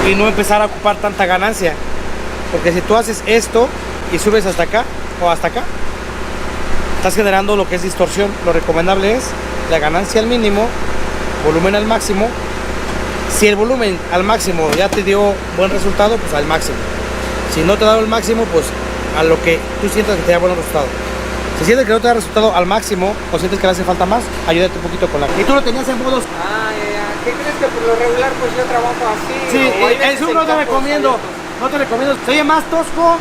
y no empezar a ocupar tanta ganancia. Porque si tú haces esto y subes hasta acá o hasta acá, estás generando lo que es distorsión. Lo recomendable es la ganancia al mínimo, volumen al máximo. Si el volumen al máximo ya te dio buen resultado, pues al máximo. Si no te ha dado el máximo, pues a lo que tú sientas que te da buen resultado. Si sientes que no te da resultado al máximo o sientes que le hace falta más, ayúdate un poquito con la... Y tú lo tenías en modos... ¿Qué crees que por lo regular pues yo trabajo así? Sí, eso no te recomiendo. No te recomiendo. Se oye más tosco,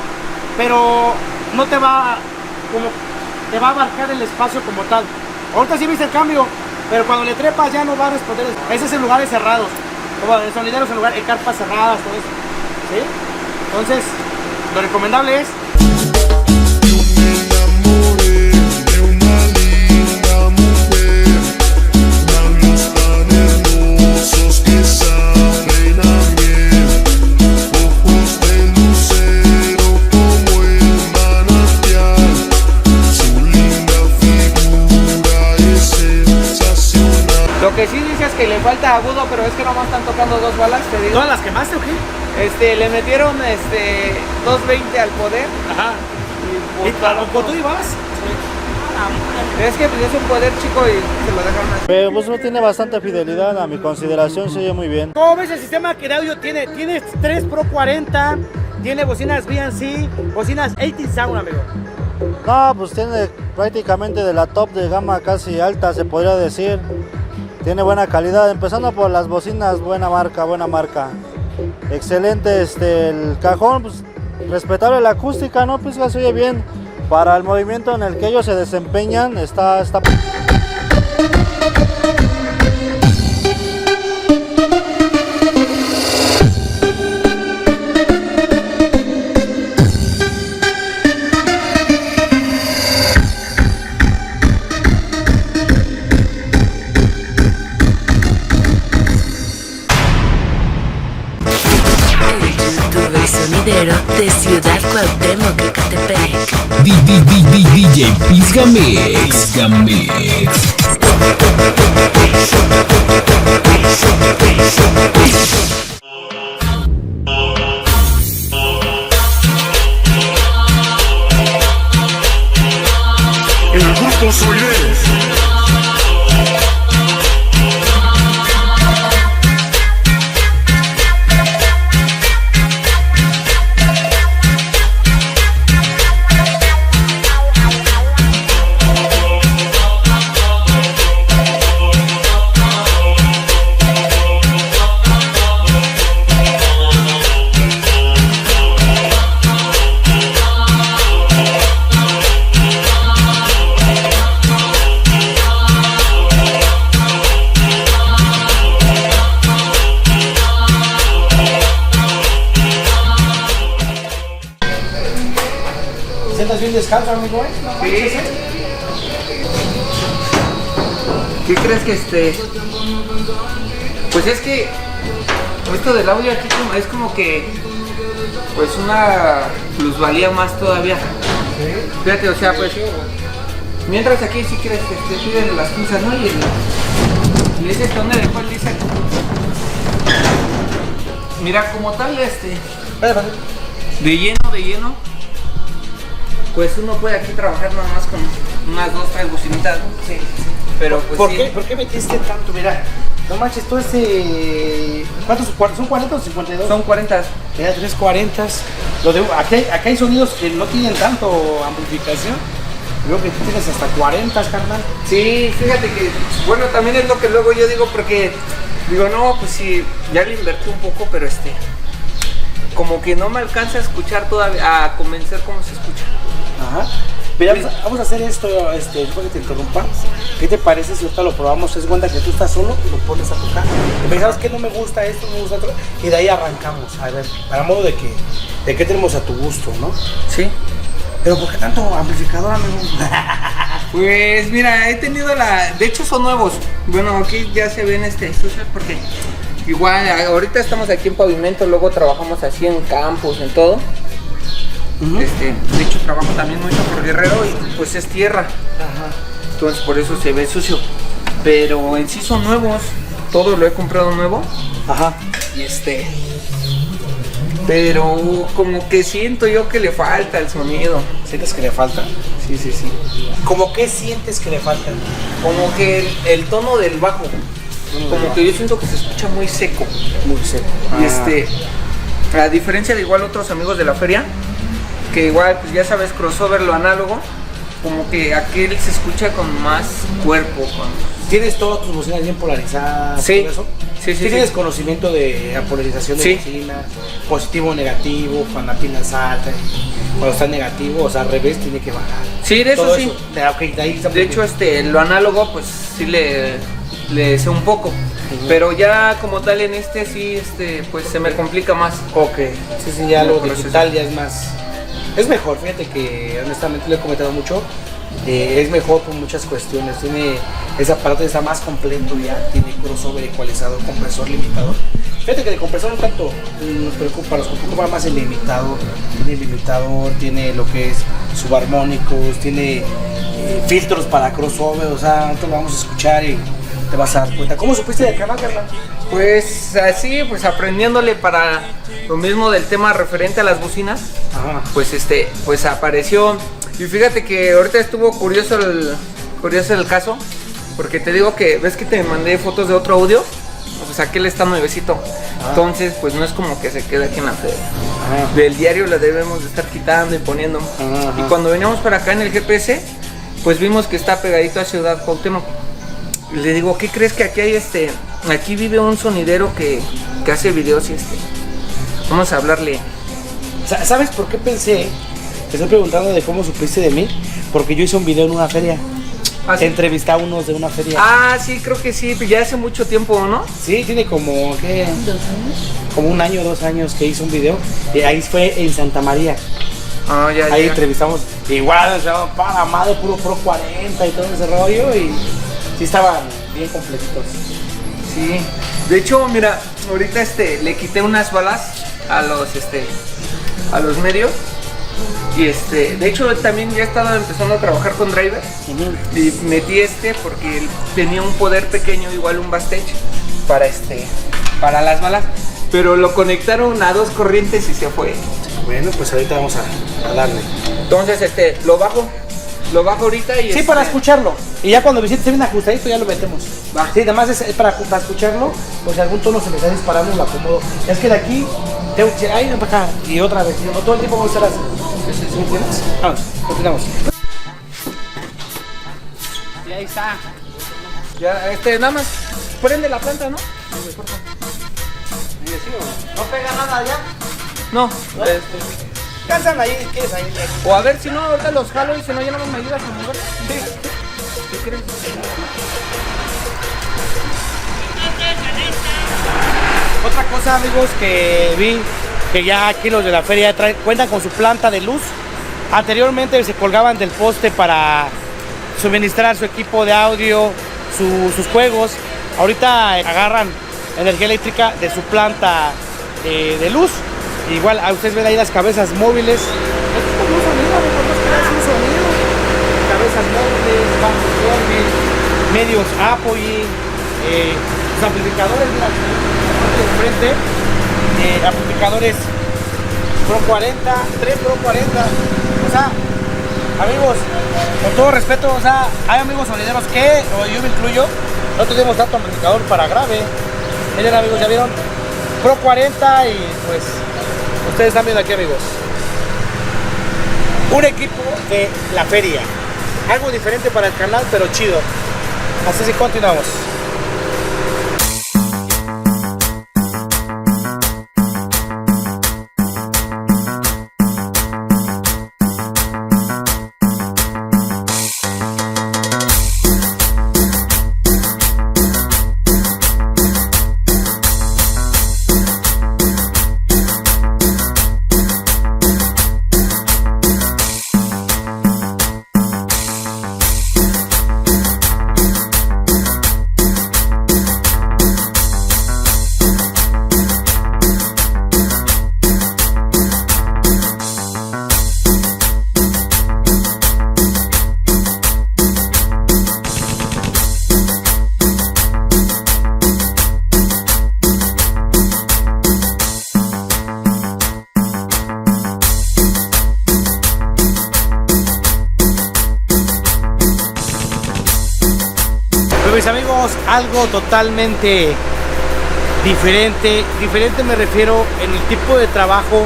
pero no te va como... te va a abarcar el espacio como tal. Ahorita sí viste el cambio, pero cuando le trepas ya no va a responder. Ese es en lugares cerrados. Como de sonideros en carpas cerradas, todo eso. ¿Sí? Entonces, lo recomendable es... Lo que sí dices es que le falta agudo, pero es que nomás están tocando 2 balas, te digo. ¿Todas las quemaste o qué? Le metieron 220 al poder. Ajá. Y ¿A poco tú ibas? es que pues, es un poder chico y se lo dejaron así. Pues no tiene bastante fidelidad, a mi consideración se oye muy bien. ¿Cómo ves el sistema que de audio tiene? Tiene 3 Pro 40, tiene bocinas BNC, bocinas 80 Sound, amigo. No, pues tiene prácticamente de la top de gama casi alta, se podría decir. Tiene buena calidad, empezando por las bocinas, buena marca, buena marca. Excelente el cajón, pues respetable la acústica, ¿no? Pues se oye bien. Para el movimiento en el que ellos se desempeñan, está... El sonidero de Ciudad Cuauhtémoc, Ecatepec. DJ Pizga Mix. El grupo Soirés. ¿Sientas bien descalzo, amigo? Sí. ¿Qué crees que pues es que esto del audio aquí es como que pues una plusvalía más todavía. Fíjate, o sea, pues mientras aquí sí crees que te piden las pinzas, ¿no? Y ese tono del cual dice, mira, como tal de lleno, pues uno puede aquí trabajar nada más con unas 2, 3 bocinitas, ¿no? Sí. Pero pues ¿Por qué metiste tanto? Mira, no manches, todo ¿cuántos? ¿Son 40 o 52? Son 40. Mira, 3 40. Aquí hay sonidos que no tienen tanto amplificación. Creo que tú tienes hasta 40, carnal. Sí, fíjate que, bueno, también es lo que luego yo digo, porque digo, no, pues sí, ya le invertí un poco, pero como que no me alcanza a escuchar todavía, a convencer cómo se escucha. Ajá. Mira, vamos a hacer esto, después que te interrumpa. ¿Qué te parece si ahorita lo probamos? Es cuenta que tú estás solo y lo pones a tocar. Y ¿sabes qué? No me gusta esto, no me gusta otro. Y de ahí arrancamos. A ver, para modo de que tenemos a tu gusto, ¿no? Sí. Pero ¿por qué tanto amplificador, amigo? Pues mira, he tenido de hecho son nuevos. Bueno, aquí ya se ven sucios porque igual ahorita estamos aquí en Pavimento, luego trabajamos así en campos, en todo. De hecho trabajo también mucho por Guerrero y pues es tierra. Ajá. Entonces por eso se ve sucio. Pero en sí son nuevos. Todo lo he comprado nuevo. Ajá. Y pero como que siento yo que le falta el sonido. ¿Sientes que le falta? Sí. ¿Cómo qué sientes que le falta? Como que el tono del bajo, como que yo siento que se escucha muy seco. Muy seco. Y a diferencia de igual otros amigos de la feria, que igual, pues ya sabes, crossover, lo análogo, como que aquel se escucha con más cuerpo. ¿Tienes todas tus bocinas bien polarizadas? Sí. Todo eso? Sí. ¿Tienes conocimiento de la polarización de Sí. bocinas? Positivo o negativo, cuando la pila salta, cuando está negativo, o sea, al revés tiene que bajar. Sí, de eso Todo sí. De ahí está muy De hecho, bien. lo análogo, pues sí le sé un poco. Pero ya como tal en sí, pues se me complica más. Ok. Sí, ya lo Proceso. digital ya es más... Es mejor, fíjate que honestamente lo he comentado mucho. Es mejor por muchas cuestiones. Tiene ese aparato, está más completo ya. Tiene crossover ecualizador, compresor limitador. Fíjate que el compresor no tanto nos preocupa, nos preocupa más el limitador. Tiene limitador, tiene lo que es subarmónicos, tiene filtros para crossover. O sea, nosotros lo vamos a escuchar y te vas a dar cuenta. ¿Cómo supiste del canal, Carla? Pues así, pues aprendiéndole para lo mismo del tema referente a las bocinas, Ajá. pues apareció. Y fíjate que ahorita estuvo curioso el caso, porque te digo que, ¿ves que te mandé fotos de otro audio? Pues aquel está nuevecito. Entonces, pues no es como que se quede aquí en la feria. Ajá. Del diario la debemos de estar quitando y poniendo. Ajá. Y cuando veníamos para acá en el GPS, pues vimos que está pegadito a Ciudad Cuauhtémoc. Y le digo, ¿qué crees que aquí hay aquí vive un sonidero que hace videos y vamos a hablarle? ¿Sabes por qué pensé? Te estoy preguntando de cómo supiste de mí, porque yo hice un video en una feria. ¿Ah, sí? Entrevisté a unos de una feria. Ah, sí, creo que sí, ya hace mucho tiempo, ¿no? Sí, tiene como, ¿qué? 2 años. Como 1 año, 2 años que hice un video. Y ahí fue en Santa María. Ah, ya, Ahí ya. entrevistamos, igual, o sea, para madre, puro Pro 40 y todo ese rollo. Y sí estaban bien completitos. Sí. De hecho, mira, ahorita le quité unas balas a los medios. Y de hecho también ya estaba empezando a trabajar con driver. Y metí porque él tenía un poder pequeño, igual un Bastage, para las balas. Pero lo conectaron a 2 corrientes y se fue. Bueno, pues ahorita vamos a darle. Entonces lo bajo ahorita y Sí, para escucharlo. Y ya cuando visite bien ajustadito ya lo metemos. Va. Sí, además es para escucharlo, pues si algún tono se me está disparando lo acomodo. Es que de aquí, ahí no para acá y otra vez. No todo el tiempo vamos a estar así. ¿Sí me entiendes? Vamos, continuamos. Y ahí está. Ya, nada más prende la planta, ¿no? No pega nada ya. No. Cansan ahí, ¿quieres ahí? O a ver si no, ahorita los jalo y si no ya no me ayudas a mover. Sí. ¿Qué crees? Otra cosa, amigos, que vi que ya aquí los de la feria cuentan con su planta de luz. Anteriormente se colgaban del poste para suministrar su equipo de audio, sus juegos. Ahorita agarran energía eléctrica de su planta de luz. Igual a ustedes ven ahí las cabezas móviles. Es como un sonido, es un sonido. Cabezas móviles, bancos móviles, medios Apogee, los amplificadores, mira, de frente, amplificadores Pro 40, 3 Pro 40. O sea, amigos, con todo respeto, o sea, hay amigos sonideros que, o yo me incluyo, no tenemos tanto amplificador para grave. Miren, amigos, ya vieron, Pro 40 y pues ustedes están viendo aquí, amigos, un equipo de la feria, algo diferente para el canal, pero chido. Así que continuamos. traemos algo totalmente diferente. Diferente me refiero en el tipo de trabajo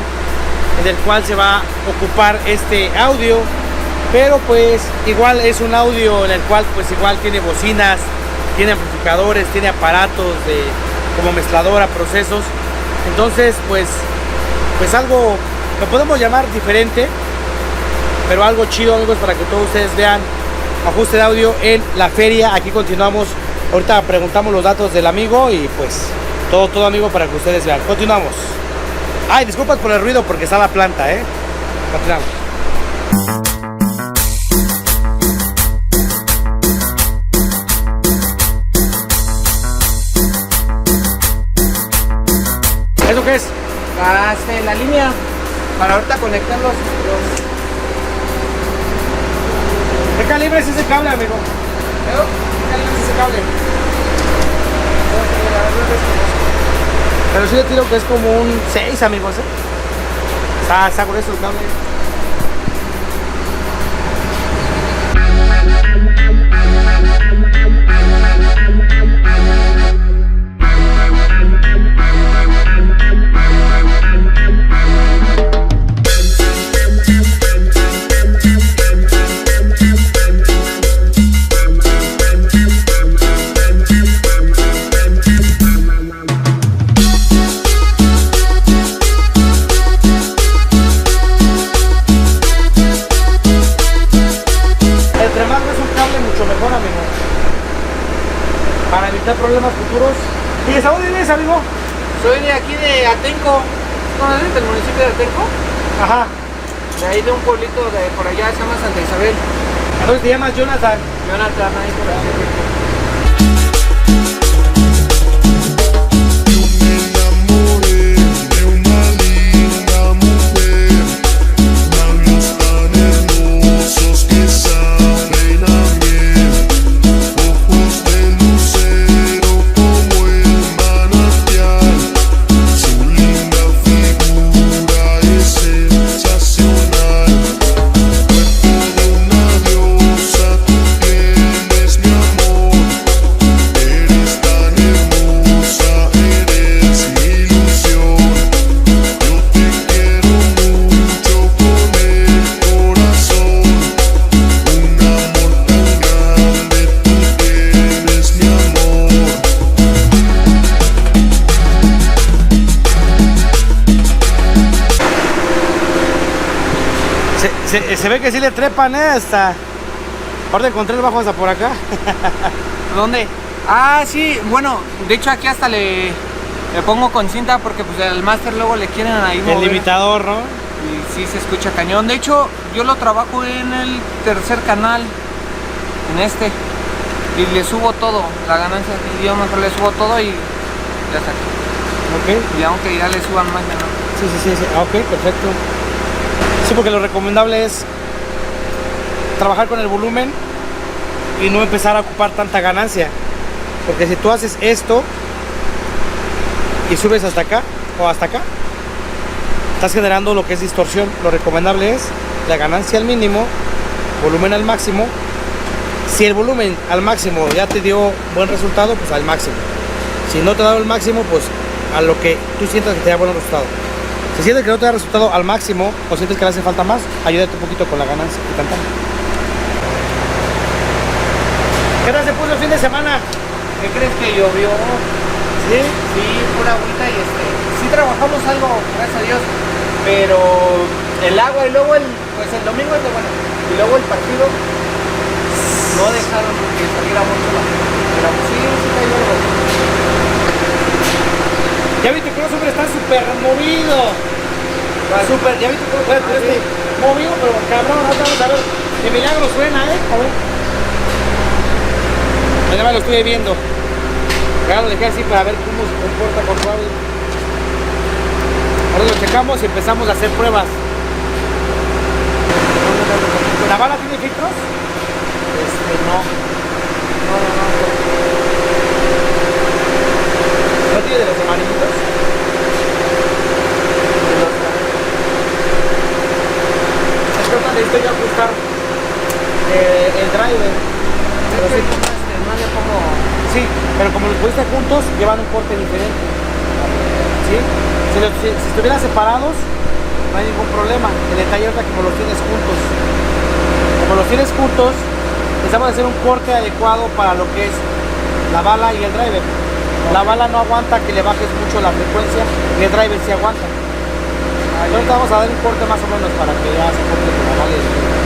en el cual se va a ocupar este audio, pero pues igual es un audio en el cual pues igual tiene bocinas, tiene amplificadores, tiene aparatos de como mezcladora, procesos. Entonces pues algo lo podemos llamar diferente, pero algo chido, amigos, para que todos ustedes vean ajuste de audio en la feria. Aquí continuamos, ahorita preguntamos los datos del amigo y pues todo amigo, para que ustedes vean. Continuamos. Ay, disculpas por el ruido porque está la planta, continuamos. ¿Eso qué es? La línea para ahorita conectar los... ¿Qué calibre es ese cable, amigo? ¿Qué calibre es ese cable? Pero sí le tiro que es como un 6, amigos, Está grueso el cable. Para evitar problemas futuros. ¿Y de dónde vienes, amigo? Soy de aquí de Atenco. ¿Conoces del municipio de Atenco? Ajá. De ahí de un pueblito de por allá, se llama Santa Isabel. Entonces te llamas Jonathan. Jonathan, ahí por allá. Se ve que sí le trepan, hasta. Ahora encontré el bajo hasta por acá. ¿Dónde? Ah, sí, bueno, de hecho aquí hasta le pongo con cinta porque pues el máster luego le quieren ahí mover. El limitador, ¿no? Y sí se escucha cañón. De hecho, yo lo trabajo en el tercer canal, en este. Y le subo todo, la ganancia que yo mejor le subo todo y ya está. Ok. Y aunque ya le suban más, ya no. Sí. Ok, perfecto. Sí, porque lo recomendable es trabajar con el volumen y no empezar a ocupar tanta ganancia. Porque si tú haces esto y subes hasta acá o hasta acá, estás generando lo que es distorsión. Lo recomendable es la ganancia al mínimo, volumen al máximo. Si el volumen al máximo ya te dio buen resultado, pues al máximo. Si no te ha dado el máximo, pues a lo que tú sientas que te da buen resultado. Si sientes que no te da resultado al máximo o sientes que le hace falta más, ayúdate un poquito con la ganancia y cantando. ¿Qué tal se puso el fin de semana? ¿Qué crees que llovió? ¿Sí? Sí, pura agüita y sí trabajamos algo, gracias a Dios, pero el agua y luego el domingo es de bueno, y luego el partido no dejaron que saliera mucho pero sí cayó algo. Ya vi tu crossover, está súper movido. Súper, ya vi tu crossover, movido, pero cabrón, vamos a ver. De milagro suena, a ver. Ya me lo estuve viendo. Ya lo dejé así para ver cómo se comporta con su audio. Ahora lo checamos y empezamos a hacer pruebas. ¿La bala tiene filtros? No. ¿No tiene de los amarillitos? Es que necesito ya ajustar el driver. Pero sí, no le pongo... Sí Sí, pero como los pusiste juntos, llevan un corte diferente. ¿Sí? Si estuvieran separados, no hay ningún problema. El detalle es como los tienes juntos. Como los tienes juntos, necesitamos hacer un corte adecuado para lo que es la bala y el driver. La bala no aguanta que le bajes mucho la frecuencia y el driver sí aguanta. Entonces vamos a dar un corte más o menos para que ya se corte con la bala y el driver.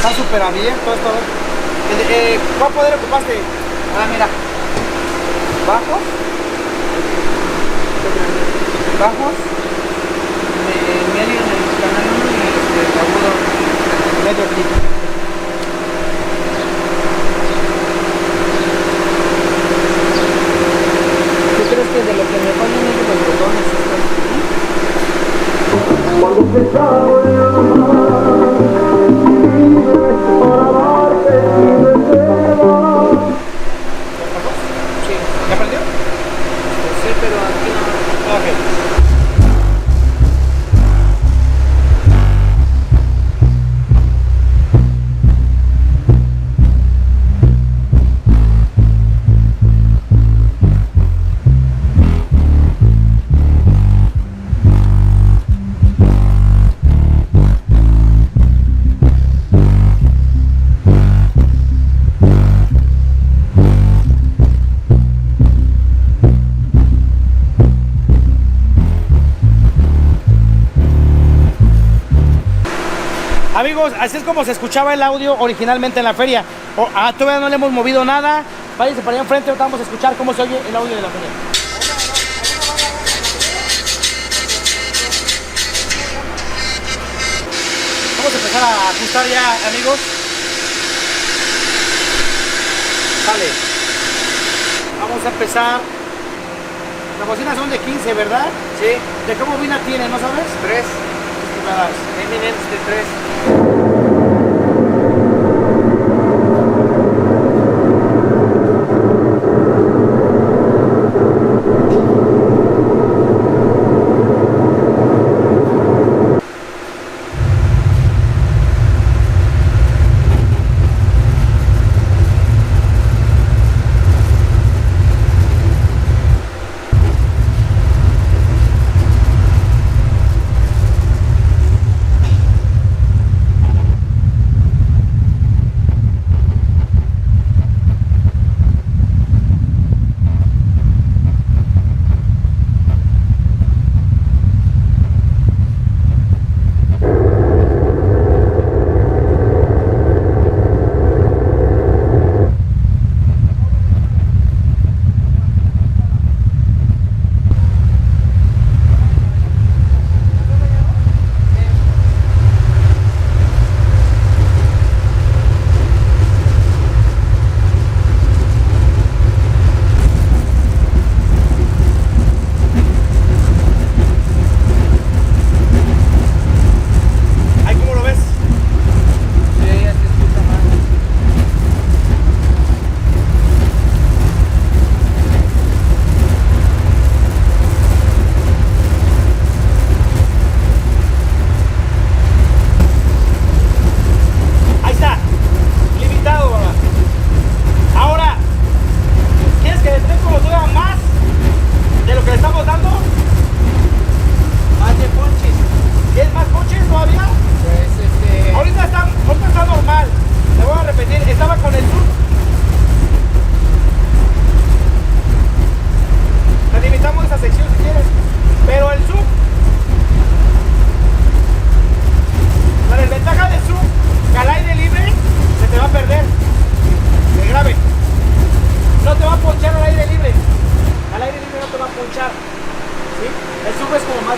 Está súper abierto esto. ¿Cuál poder ocupaste? Ah, mira. Bajos. Bajos. Medio en el canal 1 y agudo. Medio clic. ¿Tú crees que de lo que me fallan es de los botones? Sí. ¿Ya aprendió? Sí, pero aquí no. Ok. Amigos, así es como se escuchaba el audio originalmente en la feria. Todavía no le hemos movido nada. Váyanse para allá enfrente, ahorita vamos a escuchar cómo se oye el audio de la feria. Vamos a empezar a ajustar ya, amigos. Vale. Vamos a empezar. Las bocinas son de 15, ¿verdad? Sí, ¿De qué bobina tiene, no sabes? 3. Pulgadas. Eminence de 3.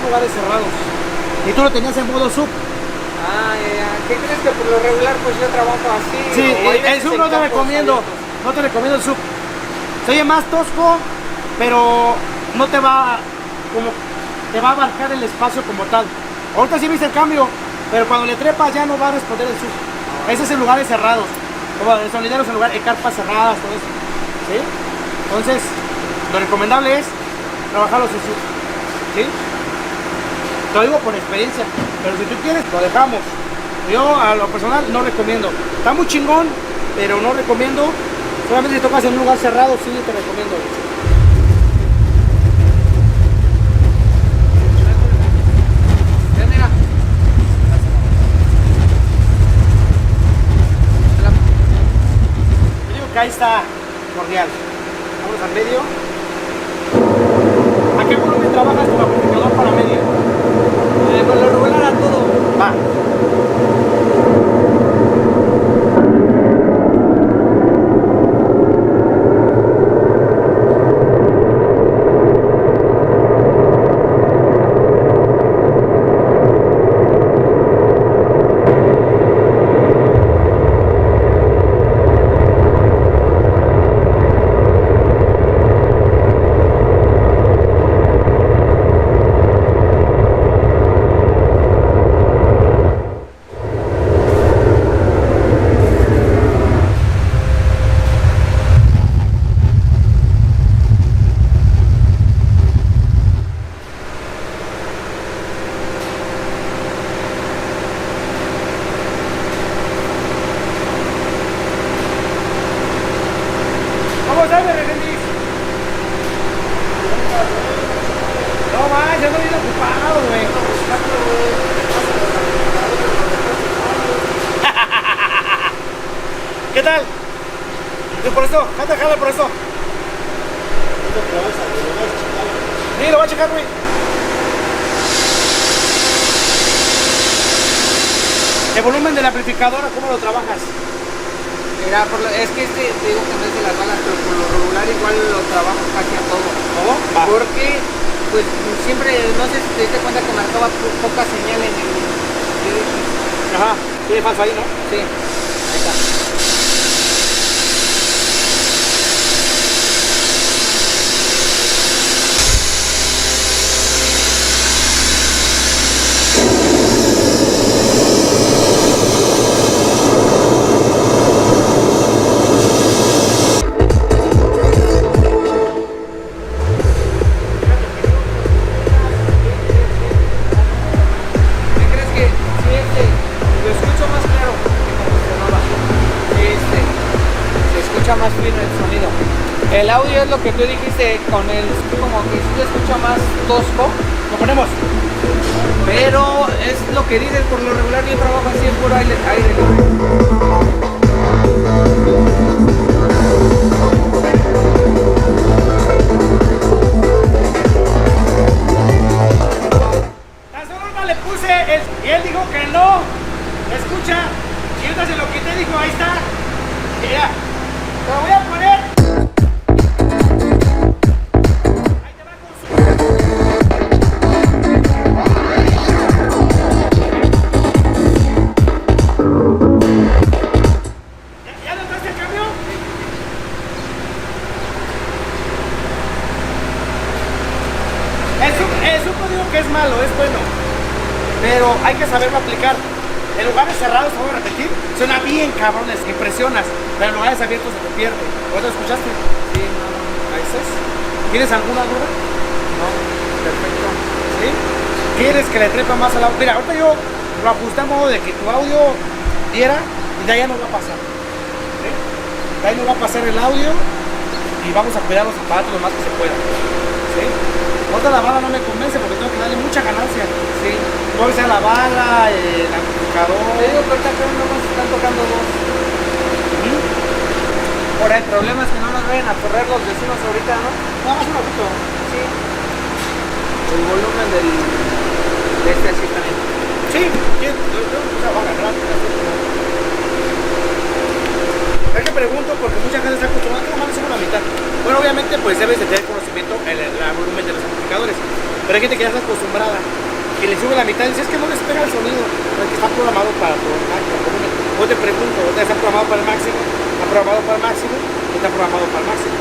lugares cerrados. Y tú lo tenías en modo sub. Ah, ya. ¿Qué crees que por lo regular pues yo trabajo así? Sí, o hay el veces sub en no te campos recomiendo. abiertos? No te recomiendo el sub. Se oye más tosco, pero no te va como te va a abarcar el espacio como tal. Ahorita sí viste el cambio, pero cuando le trepas ya no va a responder el sub. Ese es en lugares cerrados, como en sonideros en carpas cerradas, todo eso. ¿Sí? Entonces, lo recomendable es trabajarlos en sub. ¿Sí? Te lo digo por experiencia, pero si tú quieres, lo dejamos. Yo a lo personal no recomiendo. Está muy chingón, pero no recomiendo. Solamente si tocas en un lugar cerrado, sí te recomiendo. Ya, mira. Yo digo que ahí está cordial. Vamos al medio. ¿A qué volumen trabajas tu amplificador para medio? Por lo regular a todo. Va. ¿Cómo sabes, Regendis? No más, ya no viene ocupado, güey. ¿Qué tal? ¿Qué por eso? Jala por eso. Sí, lo voy a checar, güey. ¿El volumen del amplificador cómo lo trabajas? Mira, es que te digo que no es de las balas, pero por lo regular igual lo trabajo casi a todo. ¿Cómo? Va. Porque, pues siempre, no sé si te diste cuenta que marcaba poca señal en el. Ajá, tiene falso ahí, ¿no? Sí, ahí está. ¿Qué crees que si lo escucho más claro que cuando sonaba? Se escucha más fino el sonido. El audio es lo que tú dijiste, con el como que sí se escucha más tosco, Lo ponemos. pero es lo que dices, por lo regular yo trabajo así en puro aire libre. Tan solo ahorita le puse y él dijo que no. Escucha. Y ahorita se lo quité, dijo, ahí está. Mira, te lo voy a poner. Ahí te va con su. ¿Ya notaste el cambio? El suco digo que es malo, es bueno. Pero hay que saberlo aplicar. En lugares cerrados, te voy a repetir, suena bien cabrones, impresionas. Pero en lugares abiertos se te pierde. ¿Vos lo escuchaste? Sí, no, Ahí estás. ¿Tienes alguna duda? no, perfecto. ¿Sí? ¿Quieres que le trepa más al audio? Mira, ahorita yo lo ajusté a modo de que tu audio diera y de allá no va a pasar. ¿Sí? De ahí no va a pasar el audio y vamos a cuidar los aparatos lo más que se pueda. ¿Sí? Ahorita la bala no me convence porque tengo que darle mucha ganancia. Sí. Puede ser la bala, el amplificador. Te digo que ahorita creo que nomás están tocando dos. ¿Mm? Ahora el problema es que no nos vayan a correr los vecinos ahorita, ¿no? Nada más un poquito. Sí. El volumen de este así también. Sí, yo voy a agarrar. Es que pregunto porque mucha gente está acostumbrada a trabajar solo la mitad. Bueno, obviamente pues debes de tener conocimiento en el volumen de los amplificadores, pero hay gente que ya está acostumbrada. y le sube la mitad y dice, es que no les pega el sonido, porque está programado para todo el máximo. Yo te pregunto, ¿está programado para el máximo? ¿Está programado para el máximo? ¿O está programado para el máximo?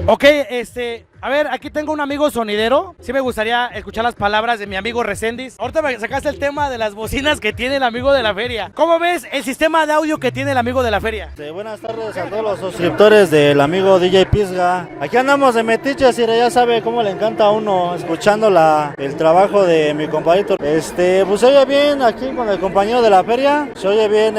Ok, a ver, aquí tengo un amigo sonidero. Sí me gustaría escuchar las palabras de mi amigo Reséndiz. Ahorita me sacaste el tema de las bocinas que tiene el amigo de la feria. ¿Cómo ves el sistema de audio que tiene el amigo de la feria? Buenas tardes a todos los suscriptores del amigo DJ Pisga. Aquí andamos de metiches y ya sabe cómo le encanta a uno escuchando el trabajo de mi compadrito. Pues se oye bien aquí con el compañero de la feria. Se oye bien,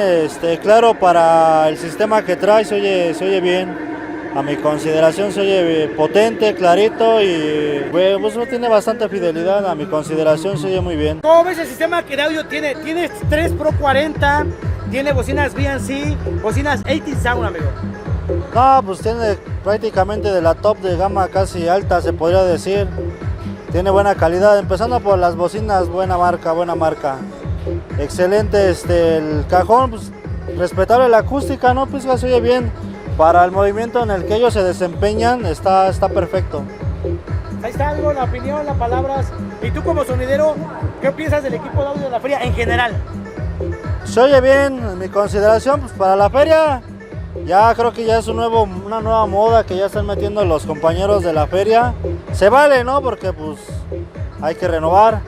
claro, para el sistema que trae, se oye bien. A mi consideración se oye potente, clarito y pues tiene bastante fidelidad. A mi consideración se oye muy bien. ¿Cómo ves el sistema que de audio tiene? Tiene 3 Pro 40, tiene bocinas BNC, bocinas 80 Sound, amigo. No, pues tiene prácticamente de la top de gama casi alta, se podría decir. Tiene buena calidad, empezando por las bocinas, buena marca. Excelente, el cajón, pues respetable la acústica, ¿no? Pues se oye bien. Para el movimiento en el que ellos se desempeñan, está perfecto. Ahí está algo, la opinión, las palabras. Y tú como sonidero, ¿qué piensas del equipo de audio de la feria en general? Se oye bien, en mi consideración, pues para la feria, Ya creo que ya es una nueva moda que ya están metiendo los compañeros de la feria. Se vale, ¿no? Porque pues hay que renovar.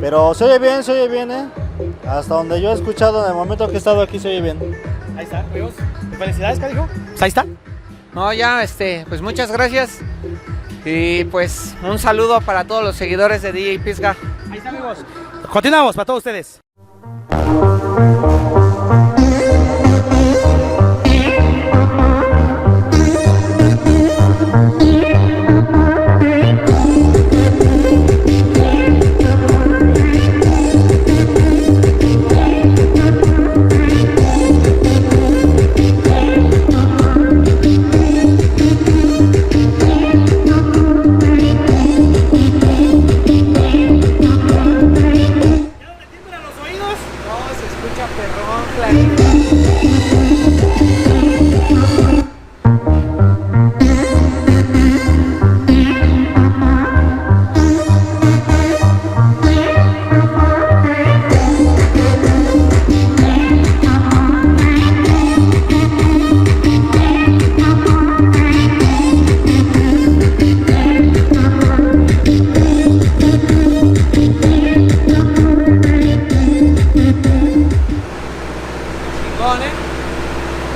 Pero se oye bien, ¿eh? Hasta donde yo he escuchado en el momento que he estado aquí se oye bien. Ahí está, amigos. Felicidades, ¿qué dijo? Pues ahí está. No, ya, pues muchas gracias. Y pues un saludo para todos los seguidores de DJ Pisga. Ahí está, amigos. Continuamos para todos ustedes.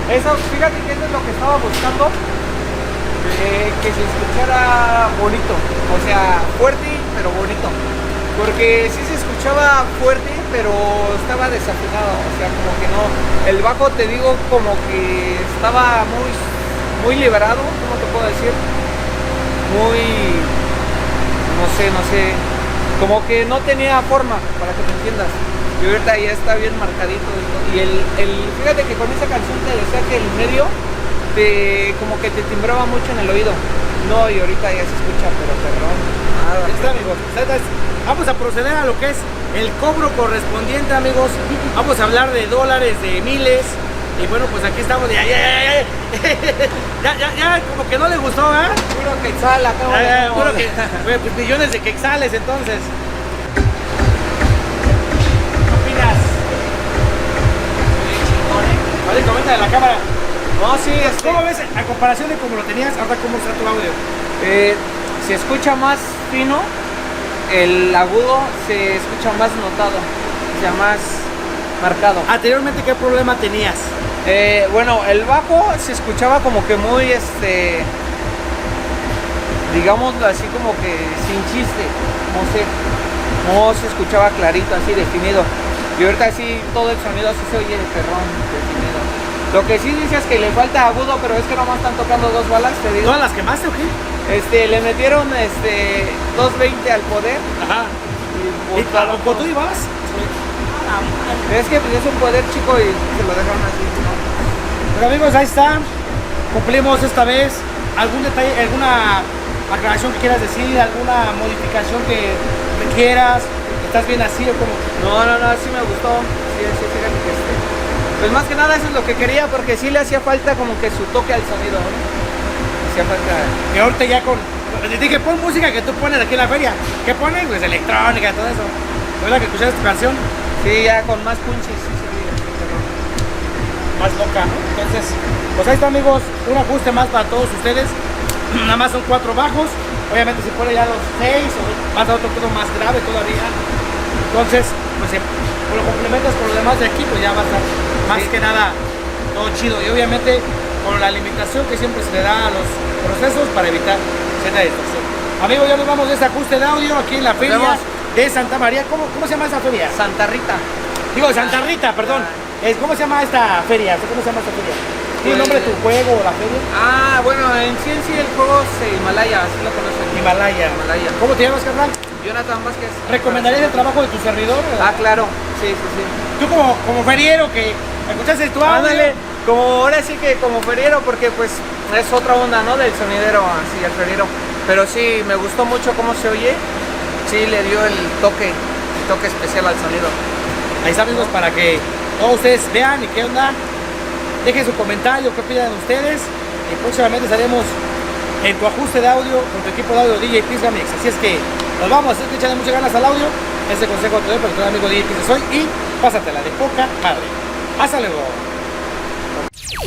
Eso, fíjate que eso es lo que estaba buscando, que se escuchara bonito, o sea, fuerte pero bonito, porque sí se escuchaba fuerte pero estaba desafinado, o sea, como que no, el bajo te digo como que estaba muy liberado, ¿cómo te puedo decir? Muy, no sé, como que no tenía forma, para que me entiendas. Y ahorita ya está bien marcadito. Y fíjate que con esa canción te decía que el medio como que te timbraba mucho en el oído. No, y ahorita ya se escucha, pero perdón. Nada. Ahí está, amigos. Vamos a proceder a lo que es el cobro correspondiente, amigos. Vamos a hablar de dólares, de miles. Y bueno, pues aquí estamos. Ya, como que no le gustó, ¿eh? Puro quetzal, acabo puro que, pues millones de quetzales, entonces. Vale, comenta de la cámara. No, sí, ¿Cómo ves a comparación de cómo lo tenías? Ahora, ¿cómo está tu audio? Se escucha más fino, el agudo se escucha más notado, o sea, más marcado. Anteriormente, ¿qué problema tenías? Bueno, el bajo se escuchaba como que muy, digámoslo así, como que sin chiste, no sé, no se escuchaba clarito, así definido. Y ahorita sí, todo el sonido así se oye perrón, definido. Lo que sí dices es que le falta agudo, pero es que nomás están tocando 2 balas, te digo. ¿Todas las quemaste o qué? Le metieron 220 al poder. Ajá. ¿Y con tú ibas? Es que pues, es un poder chico y se lo dejaron así, ¿no? Pero amigos, ahí está. Cumplimos esta vez. ¿Algún detalle, alguna aclaración que quieras decir? ¿Alguna modificación que requieras? ¿Estás bien así o cómo? No, sí me gustó. Sí, fíjate que pues más que nada eso es lo que quería, porque sí le hacía falta como que su toque al sonido, ¿no? Hacía falta. Y ahorita ya con... Dije, pon música que tú pones aquí en la feria. ¿Qué pones? Pues electrónica, todo eso. ¿Fue la que escuchaste tu canción? Sí, ya con más punches, sí, más loca, ¿no? Entonces, pues ahí está, amigos, un ajuste más para todos ustedes. Nada más son 4 bajos. Obviamente si pone ya los 6 o vas a otro tono más grave todavía. Entonces, pues lo complementas con lo demás de aquí, pues ya va a estar más que nada todo chido. Y obviamente con la limitación que siempre se le da a los procesos para evitar cierta distorsión. Amigos, ya nos vamos de este ajuste de audio aquí en la feria de Santa María. ¿Cómo se llama esa feria? Santa Rita. Digo, Santa Rita, perdón. ¿Cómo se llama esta feria? ¿Cómo se llama esta feria? ¿Tiene nombre tu juego o la feria? Ah, bueno, en sí el juego es Himalaya, así lo conocen. Himalaya. ¿Cómo te llamas, carnal? Jonathan Vázquez. ¿Recomendarías el trabajo de tu servidor? Ah, claro. Sí. Tú como feriero que escuchaste tu audio. Ándale, ahora sí que como feriero, porque pues es otra onda, ¿no? Del sonidero, así, el feriero. Pero sí, me gustó mucho cómo se oye. Sí, le dio el toque especial al sonido. Ahí está, amigos, para que todos ustedes vean y qué onda. Dejen su comentario, qué opinan ustedes. Y próximamente estaremos en tu ajuste de audio con tu equipo de audio DJ Pisga Mix. Así es que nos vamos, estoy echando muchas ganas al audio. Este consejo te doy porque tu amigo DJ Pisga soy y pásatela de poca madre. Hasta luego.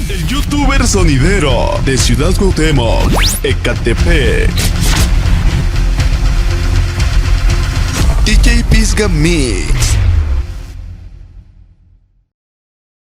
El youtuber sonidero de Ciudad Cuauhtémoc, Ecatepec. DJ Pisga Mix.